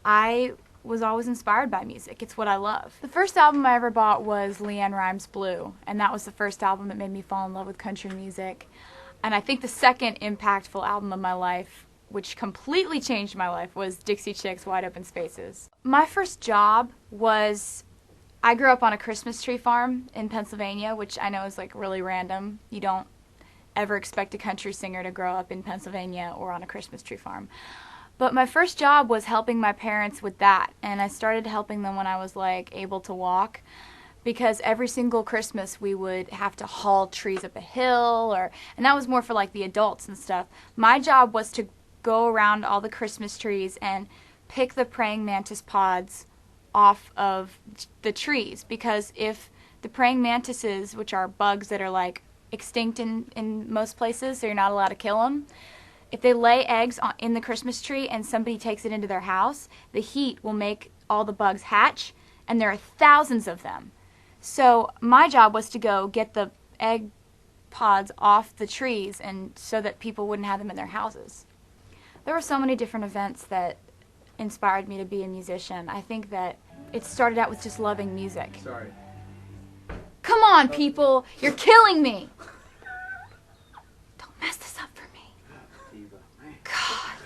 I was always inspired by music. It's what I love. The first album I ever bought was LeAnn Rimes' Blue, and that was the first album that made me fall in love with country music. And I think the second impactful album of my life, which completely changed my life, was Dixie Chicks' Wide Open Spaces. My first job was, I grew up on a Christmas tree farm in Pennsylvania, which I know is like really random. You don't ever expect a country singer to grow up in Pennsylvania or on a Christmas tree farm. But my first job was helping my parents with that, and I started helping them when I was like able to walk, because every single Christmas we would have to haul trees up a hill, and that was more for like the adults and stuff. My job was to go around all the Christmas trees and pick the praying mantis pods off of the trees, because if the praying mantises, which are bugs that are like extinct in most places, so you're not allowed to kill them, if they lay eggs in the Christmas tree and somebody takes it into their house, the heat will make all the bugs hatch, and there are thousands of them. So my job was to go get the egg pods off the trees, and so that people wouldn't have them in their houses. There were so many different events that inspired me to be a musician. I think that it started out with just loving music. Sorry. Come on, people! You're killing me! Don't mess this up for me. God.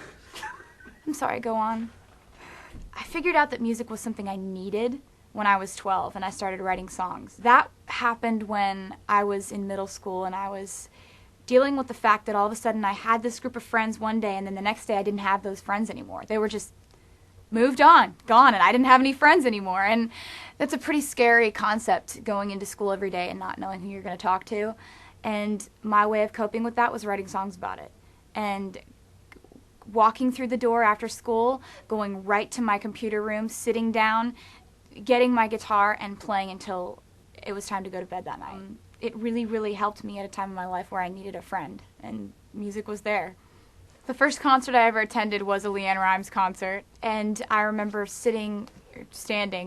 I'm sorry, go on. I figured out that music was something I needed when I was 12, and I started writing songs. That happened when I was in middle school, and I was dealing with the fact that all of a sudden I had this group of friends one day, and then the next day I didn't have those friends anymore. They were just moved on, gone, and I didn't have any friends anymore. And that's a pretty scary concept, going into school every day and not knowing who you're going to talk to. And my way of coping with that was writing songs about it. And walking through the door after school, going right to my computer room, sitting down, getting my guitar, and playing until it was time to go to bed that night. It really, really helped me at a time in my life where I needed a friend, and music was there. The first concert I ever attended was a LeAnn Rimes concert, and I remember standing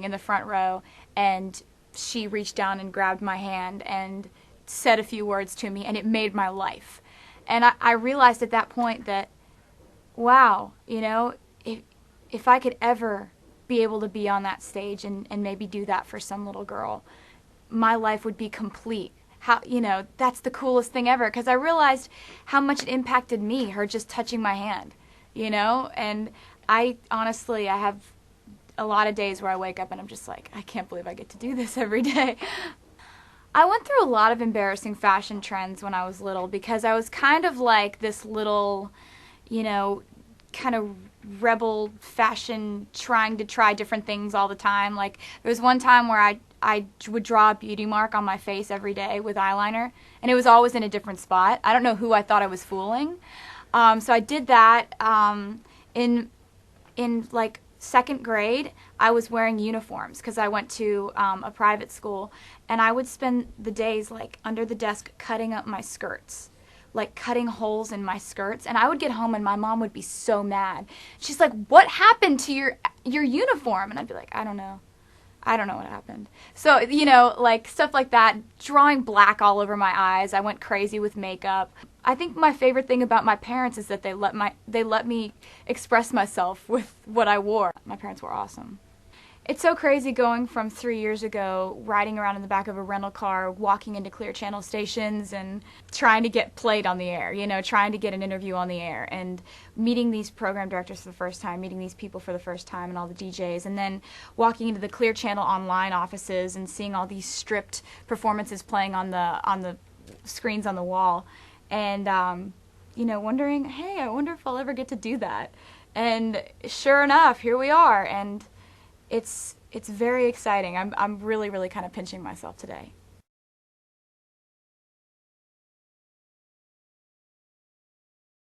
in the front row, and she reached down and grabbed my hand and said a few words to me, and it made my life. And I realized at that point that, wow, you know, if I could ever be able to be on that stage and maybe do that for some little girl, my life would be complete. How, you know, that's the coolest thing ever, because I realized how much it impacted me, her just touching my hand, you know. And I honestly, I have a lot of days where I wake up and I'm just like, I can't believe I get to do this every day. I went through a lot of embarrassing fashion trends when I was little, because I was kind of like this little, you know, kind of rebel fashion, trying to try different things all the time. Like, there was one time where I would draw a beauty mark on my face every day with eyeliner, and it was always in a different spot. I don't know who I thought I was fooling. So I did that. In like second grade, I was wearing uniforms because I went to a private school, and I would spend the days like under the desk cutting up my skirts, like cutting holes in my skirts. And I would get home and my mom would be so mad. She's like, "What happened to your uniform?" And I'd be like, I don't know what happened. So, you know, like stuff like that, drawing black all over my eyes. I went crazy with makeup. I think my favorite thing about my parents is that they let me express myself with what I wore. My parents were awesome. It's so crazy going from 3 years ago, riding around in the back of a rental car, walking into Clear Channel stations and trying to get played on the air, you know, trying to get an interview on the air, and meeting these program directors for the first time, meeting these people for the first time, and all the DJs, and then walking into the Clear Channel online offices and seeing all these stripped performances playing on the screens on the wall, and you know, wondering, hey, I wonder if I'll ever get to do that. And sure enough, here we are, and it's very exciting. I'm really, really kind of pinching myself today.